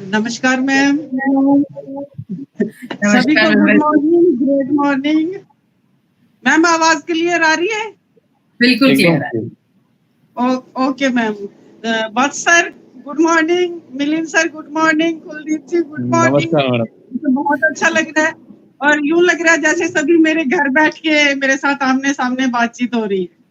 नमस्कार मैम। सभी को नमस्कार good ma'am. Morning, good morning. Ma'am आवाज क्लियर आ रही है? बिल्कुल क्लियर है। Okay ma'am. बस sir good morning, Milind sir good morning, Kuldeep ji good morning. नमस्कार मैडम। मुझे बहुत अच्छा लग रहा है और यूं लग रहा है जैसे सभी मेरे घर बैठ के मेरे साथ आमने सामने बातचीत हो रही है।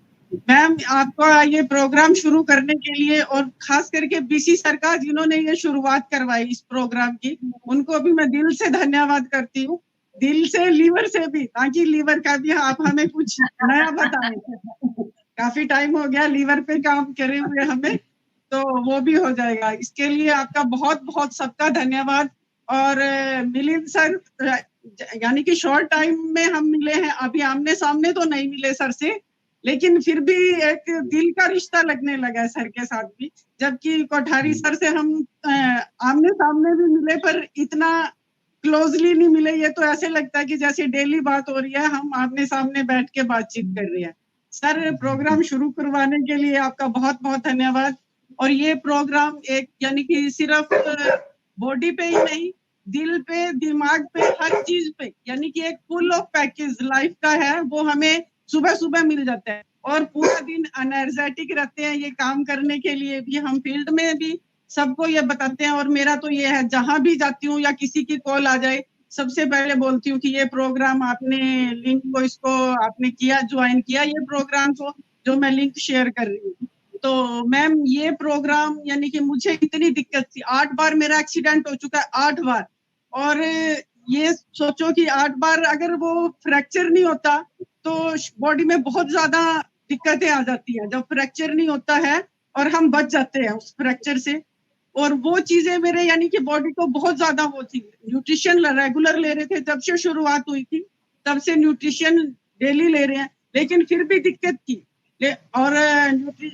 मैम आपका ये प्रोग्राम शुरू करने के लिए और खास करके बीसी सरकार जिन्होंने ये शुरुआत करवाई इस प्रोग्राम की, उनको भी मैं दिल से धन्यवाद करती हूँ, दिल से लीवर से भी, ताकि लीवर का भी आप हमें कुछ नया बताएं। काफी टाइम हो गया लीवर पे काम करे हुए हमें, तो वो भी हो जाएगा। इसके लिए आपका बहुत बहुत सबका धन्यवाद। और मिलिंद सर, यानी कि शॉर्ट टाइम में हम मिले हैं, अभी आमने सामने तो नहीं मिले सर से, लेकिन फिर भी एक दिल का रिश्ता लगने लगा है सर के साथ भी। जबकि कोठारी सर से हम आमने सामने भी मिले पर इतना क्लोजली नहीं मिले। ये तो ऐसे लगता है कि जैसे डेली बात हो रही है, हम आमने सामने बैठ के बातचीत कर रहे हैं। सर प्रोग्राम शुरू करवाने के लिए आपका बहुत बहुत धन्यवाद। और ये प्रोग्राम एक यानी कि सिर्फ बॉडी पे ही नहीं, दिल पे, दिमाग पे, हर चीज पे, यानी कि एक फुल ऑफ पैकेज लाइफ का है, वो हमें सुबह सुबह मिल जाता है और पूरा दिन एनर्जेटिक रहते हैं ये काम करने के लिए भी। हम फील्ड में भी सबको ये बताते हैं और मेरा तो ये है, जहां भी जाती हूँ या किसी की कॉल आ जाए, सबसे पहले बोलती हूँ कि ये प्रोग्राम आपने लिंक को इसको आपने किया, ज्वाइन किया ये प्रोग्राम को, जो मैं लिंक शेयर कर रही हूँ। तो मैम ये प्रोग्राम यानी कि मुझे इतनी दिक्कत थी, 8 बार मेरा एक्सीडेंट हो चुका है, 8 बार। और ये सोचो कि 8 बार अगर वो फ्रैक्चर नहीं होता तो बॉडी में बहुत ज्यादा दिक्कतें आ जाती हैं। जब फ्रैक्चर नहीं होता है और हम बच जाते हैं उस फ्रैक्चर से, और वो चीजें मेरे यानी कि बॉडी को बहुत ज्यादा वो थी। न्यूट्रिशन रेगुलर ले रहे थे, जब से शुरुआत हुई थी तब से न्यूट्रिशन डेली ले रहे हैं, लेकिन फिर भी दिक्कत थी। और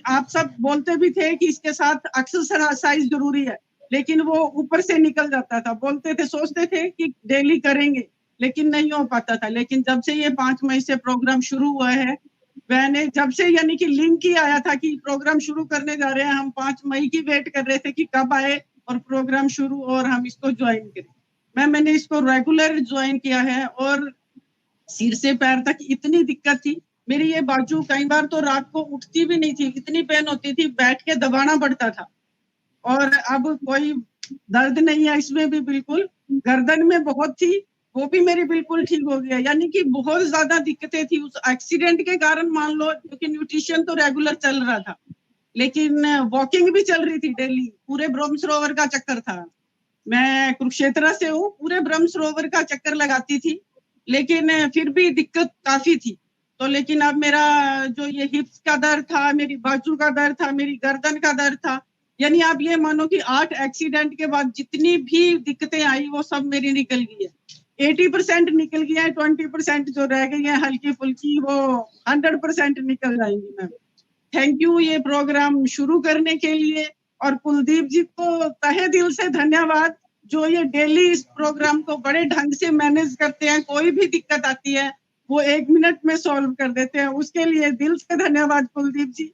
आप सब बोलते भी थे कि इसके साथ एक्सरसाइज जरूरी है, लेकिन वो ऊपर से निकल जाता था। बोलते थे, सोचते थे कि डेली करेंगे, लेकिन नहीं हो पाता था। लेकिन जब से ये 5 मई से प्रोग्राम शुरू हुआ है, मैंने जब से यानी कि लिंक ही आया था कि प्रोग्राम शुरू करने जा रहे हैं, हम 5 मई की वेट कर रहे थे कि कब आए और प्रोग्राम शुरू और हम इसको ज्वाइन करें। मैंने इसको रेगुलर ज्वाइन किया है और सिर से पैर तक इतनी दिक्कत थी। मेरी ये बाजू कई बार तो रात को उठती भी नहीं थी, इतनी पेन होती थी, बैठ के दबाना पड़ता था। और अब कोई दर्द नहीं है इसमें भी बिल्कुल। गर्दन में बहुत थी, वो भी मेरी बिल्कुल ठीक हो गया। यानी कि बहुत ज्यादा दिक्कतें थी उस एक्सीडेंट के कारण, मान लो, क्योंकि न्यूट्रिशन तो रेगुलर चल रहा था, लेकिन वॉकिंग भी चल रही थी डेली। पूरे ब्रह्म सरोवर का चक्कर था। मैं कुरुक्षेत्र से हूँ, पूरे ब्रह्म सरोवर का चक्कर लगाती थी, लेकिन फिर भी दिक्कत काफी थी। तो लेकिन अब मेरा जो ये हिप्स का दर्द था, मेरी बाजू का दर्द था, मेरी गर्दन का दर्द था, यानी आप ये मानो कि 8 एक्सीडेंट के बाद जितनी भी दिक्कतें आई वो सब मेरी निकल गई है। 80% निकल गया है, 20% जो रह गई है हल्की फुल्की, वो 100% निकल जाएंगी मैम। थैंक यू ये प्रोग्राम शुरू करने के लिए। और कुलदीप जी को तहे दिल से धन्यवाद, जो ये डेली इस प्रोग्राम को बड़े ढंग से मैनेज करते हैं। कोई भी दिक्कत आती है वो 1 मिनट में सॉल्व कर देते हैं, उसके लिए दिल से धन्यवाद कुलदीप जी।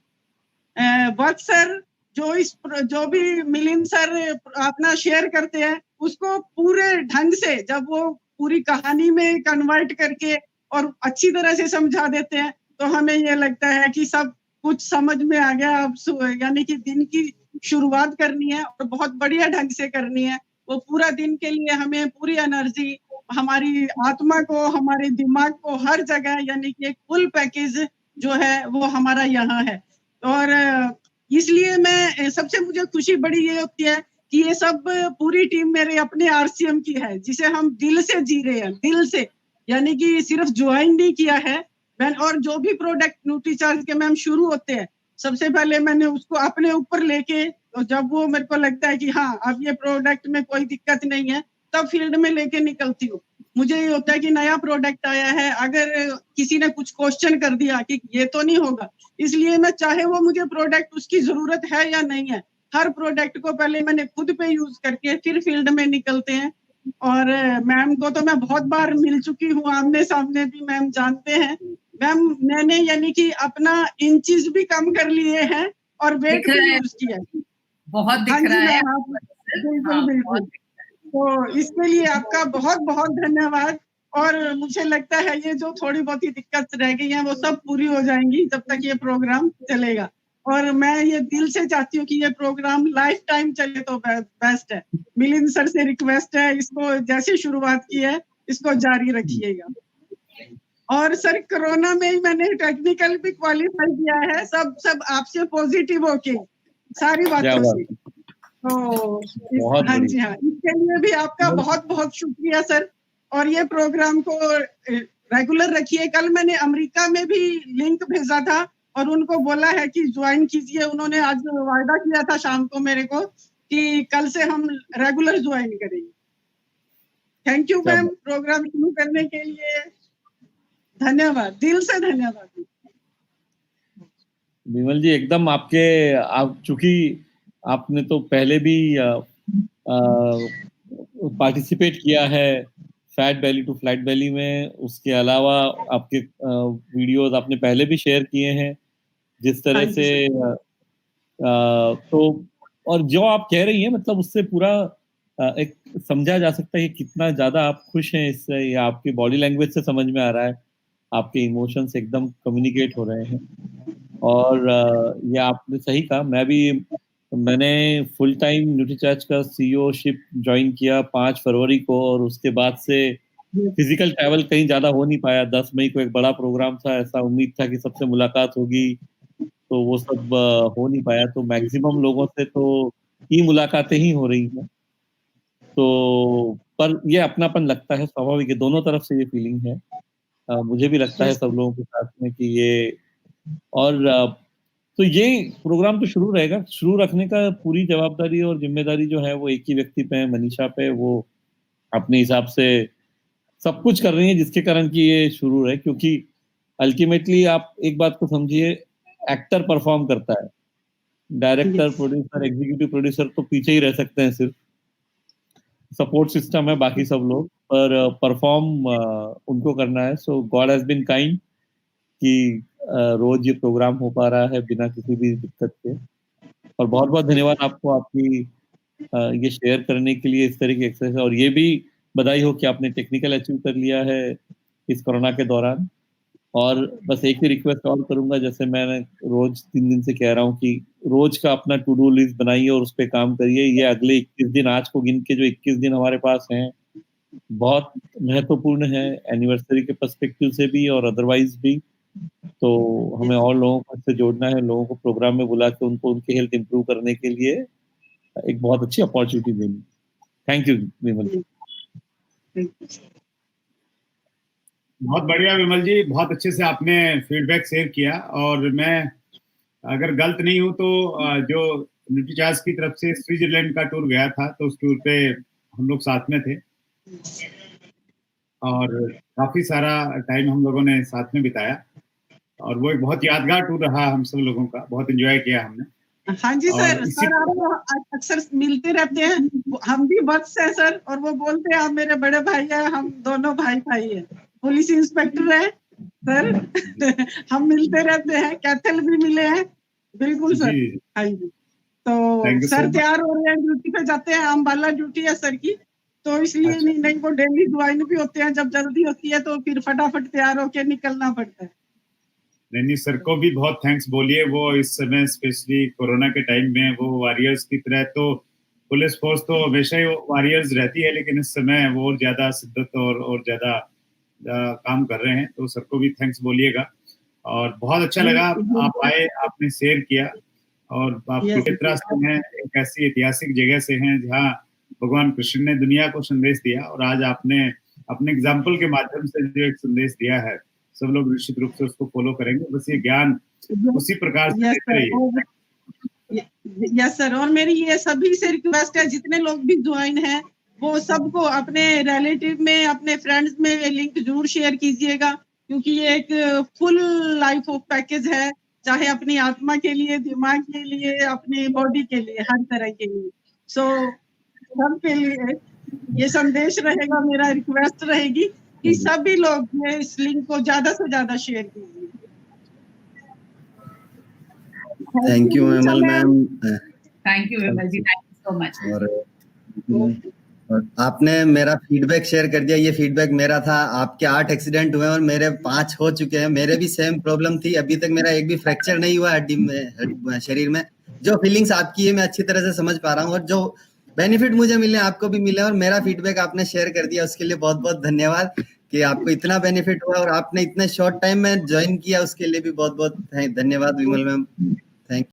वत्स सर, जो भी मिलिंद सर अपना शेयर करते हैं, उसको पूरे ढंग से जब वो पूरी कहानी में कन्वर्ट करके और अच्छी तरह से समझा देते हैं, तो हमें ये लगता है कि सब कुछ समझ में आ गया। अब यानी कि दिन की शुरुआत करनी है और बहुत बढ़िया ढंग से करनी है। वो पूरा दिन के लिए हमें पूरी एनर्जी, हमारी आत्मा को, हमारे दिमाग को, हर जगह यानी कि एक फुल पैकेज जो है वो हमारा यहाँ है। और इसलिए मैं सबसे मुझे खुशी बड़ी ये होती है कि ये सब पूरी टीम मेरे अपने आरसीएम की है, जिसे हम दिल से जी रहे हैं, दिल से, यानी कि सिर्फ ज्वाइन नहीं किया है। और जो भी प्रोडक्ट न्यूट्रीचार्ज के मैम शुरू होते हैं, सबसे पहले मैंने उसको अपने ऊपर लेके, तो जब वो मेरे को लगता है कि हाँ अब ये प्रोडक्ट में कोई दिक्कत नहीं है, तब फील्ड में लेके निकलती हूँ। मुझे ये होता है कि नया प्रोडक्ट आया है, अगर किसी ने कुछ क्वेश्चन कर दिया कि ये तो नहीं होगा, इसलिए मैं, चाहे वो मुझे प्रोडक्ट उसकी जरूरत है या नहीं है, हर प्रोडक्ट को पहले मैंने खुद पे यूज करके फिर फील्ड में निकलते हैं। और मैम को तो मैं बहुत बार मिल चुकी हूँ, आमने सामने भी, मैम जानते हैं। मैम मैंने यानी कि अपना इंचेस भी कम कर लिए हैं और वेट भी लूज किया है। बहुत दिख हाँ जी रहा है। मैम, आप बिल्कुल बिल्कुल। तो इसके लिए आपका बहुत बहुत धन्यवाद। और मुझे लगता है ये जो थोड़ी बहुत ही दिक्कत रह गई है वो सब पूरी हो जाएंगी जब तक ये प्रोग्राम चलेगा। और मैं ये दिल से चाहती हूँ कि ये प्रोग्राम लाइफ टाइम चले तो बेस्ट है। मिलिंद सर से रिक्वेस्ट है, इसको जैसे शुरुआत की है इसको जारी रखिएगा। और सर कोरोना में ही मैंने टेक्निकल भी क्वालिफाई किया है, सब आपसे पॉजिटिव होके सारी बातों से। तो हाँ जी हाँ, इसके लिए भी आपका बहुत बहुत शुक्रिया सर। और ये प्रोग्राम को रेगुलर रखिए। कल मैंने अमेरिका में भी लिंक भेजा था और उनको बोला है कि ज्वाइन कीजिए। उन्होंने आज वायदा किया था शाम को मेरे को कि कल से हम रेगुलर ज्वाइन करेंगे। थैंक यू मैम प्रोग्राम शुरू करने के लिए। धन्यवाद, दिल से धन्यवाद। विमल जी एकदम आप चूंकि आपने तो पहले भी पार्टिसिपेट किया है fat belly to flat belly में, उसके अलावा आपके वीडियोस आपने पहले भी शेयर किए हैं जिस तरह से तो और जो आप कह रही हैं मतलब उससे पूरा एक समझा जा सकता है कि कितना ज्यादा आप खुश हैं इससे, या आपकी बॉडी लैंग्वेज से समझ में आ रहा है, आपके इमोशंस एकदम कम्युनिकेट हो रहे हैं। और ये आपने सही कहा, मैंने फुल टाइम न्यूट्रीचार्ज का सीईओशिप ज्वाइन किया 5 फरवरी को, और उसके बाद से फिजिकल ट्रैवल कहीं ज्यादा हो नहीं पाया। 10 मई को एक बड़ा प्रोग्राम था, ऐसा उम्मीद था कि सबसे मुलाकात होगी, तो वो सब हो नहीं पाया। तो मैक्सिमम लोगों से तो ई मुलाकातें ही हो रही हैं। तो पर ये अपनापन लगता है, स्वाभाविक है, दोनों तरफ से ये फीलिंग है। मुझे भी लगता है सब लोगों के साथ में कि ये और तो ये प्रोग्राम तो शुरू रहेगा। शुरू रखने का पूरी जवाबदारी और जिम्मेदारी जो है वो एक ही व्यक्ति पे है, मनीषा पे। वो अपने हिसाब से सब कुछ कर रही है जिसके कारण कि ये शुरू रहे, क्योंकि अल्टीमेटली आप एक बात को समझिए, एक्टर परफॉर्म करता है, डायरेक्टर प्रोड्यूसर एग्जीक्यूटिव प्रोड्यूसर तो पीछे ही रह सकते हैं, सिर्फ सपोर्ट सिस्टम है बाकी सब लोग, पर परफॉर्म उनको करना है। सो गॉड हैज बीन काइंड कि रोज ये प्रोग्राम हो पा रहा है बिना किसी भी दिक्कत के। और बहुत बहुत धन्यवाद आपको, आपकी ये शेयर करने के लिए इस तरह की एक्सरसाइज। और ये भी बधाई हो कि आपने टेक्निकल अचीव कर लिया है इस कोरोना के दौरान। और बस एक ही रिक्वेस्ट और करूंगा, जैसे मैं रोज 3 दिन से कह रहा हूँ कि रोज का अपना टू डू लिस्ट बनाइए और उस पर काम करिए। ये अगले 21 दिन, आज को गिन के जो 21 दिन हमारे पास हैं, बहुत महत्वपूर्ण है, एनिवर्सरी के पर्सपेक्टिव से भी और अदरवाइज भी। तो हमें और लोगों को इससे जोड़ना है, लोगों को प्रोग्राम में बुला के उनको उनकी हेल्थ इंप्रूव करने के लिए एक बहुत अच्छी अपॉर्चुनिटी देनी। थैंक यू विमल। बहुत बढ़िया विमल जी, बहुत अच्छे से आपने फीडबैक शेयर किया। और मैं अगर गलत नहीं हूँ तो जो न्यूट्रीचार्ज की तरफ से स्विट्जरलैंड का टूर गया था, तो उस टूर पे हम लोग साथ में थे और काफी सारा टाइम हम लोगों ने साथ में बिताया। और वो एक बहुत यादगार टूर रहा हम सब लोगों का, बहुत एंजॉय किया हमने। हाँ जी सर, आप अक्सर मिलते रहते हैं, हम भी वत्स हैं सर, और वो बोलते हैं आप मेरे बड़े भाई हैं, हम दोनों भाई भाई हैं। पुलिस इंस्पेक्टर है सर हम मिलते रहते हैं, कैथल भी मिले हैं। बिल्कुल सर। हाँ जी। तो सर तैयार हो रहे हैं, ड्यूटी पे जाते हैं, अम्बाला ड्यूटी है सर की, तो इसलिए नहीं वो डेली ज्वाइन भी होते हैं। जब जल्दी होती है तो फिर फटाफट तैयार होके निकलना पड़ता है। नहीं, सर को भी बहुत थैंक्स बोलिए। वो इस समय स्पेशली कोरोना के टाइम में वो वॉरियर्स की तरह, तो पुलिस फोर्स तो हमेशा ही वॉरियर्स रहती है, लेकिन इस समय वो और ज्यादा शिद्दत और ज्यादा काम कर रहे हैं। तो सर को भी थैंक्स बोलिएगा। और बहुत अच्छा लगा आप आए, आपने शेयर किया। और आप कुरुक्षेत्र से हैं, एक ऐसी ऐतिहासिक जगह से हैं जहाँ भगवान कृष्ण ने दुनिया को संदेश दिया, और आज आपने अपने एग्जाम्पल के माध्यम से जो एक संदेश दिया है, सब लोग निश्चित रूप से उसको फॉलो करेंगे। बस ये ज्ञान उसी प्रकार से देते रहिए। यस सर, और मेरी ये सभी से रिक्वेस्ट है, जितने लोग भी ज्वाइन हैं वो सबको अपने रिलेटिव में, अपने फ्रेंड्स में लिंक जरूर शेयर कीजिएगा, क्योंकि ये एक फुल लाइफ ऑफ पैकेज है, चाहे अपनी आत्मा के लिए, दिमाग के लिए, अपनी बॉडी के लिए, हर तरह के लिए। सो सबके लिए ये संदेश रहेगा, मेरा रिक्वेस्ट रहेगी कि सभी लोग इस लिंक को ज्यादा से ज्यादा शेयर कीजिए। Thank you Vimal ma'am. Thank you Vimal ji, thank you so much. और आपने मेरा फीडबैक शेयर कर दिया। ये फीडबैक मेरा था। आपके 8 एक्सीडेंट हुए और मेरे 5 हो चुके हैं। मेरे भी सेम प्रॉब्लम थी। अभी तक मेरा एक भी फ्रैक्चर नहीं हुआ हड्डी में, शरीर में। जो फीलिंग्स आपकी है मैं अच्छी तरह से समझ पा रहा हूँ, और जो बेनिफिट मुझे मिले आपको भी मिले, और मेरा फीडबैक आपने शेयर कर दिया, उसके लिए बहुत बहुत धन्यवाद कि आपको इतना बेनिफिट हुआ और आपने इतने शॉर्ट टाइम में ज्वाइन किया, उसके लिए भी बहुत बहुत धन्यवाद विमल मैम। Thank you.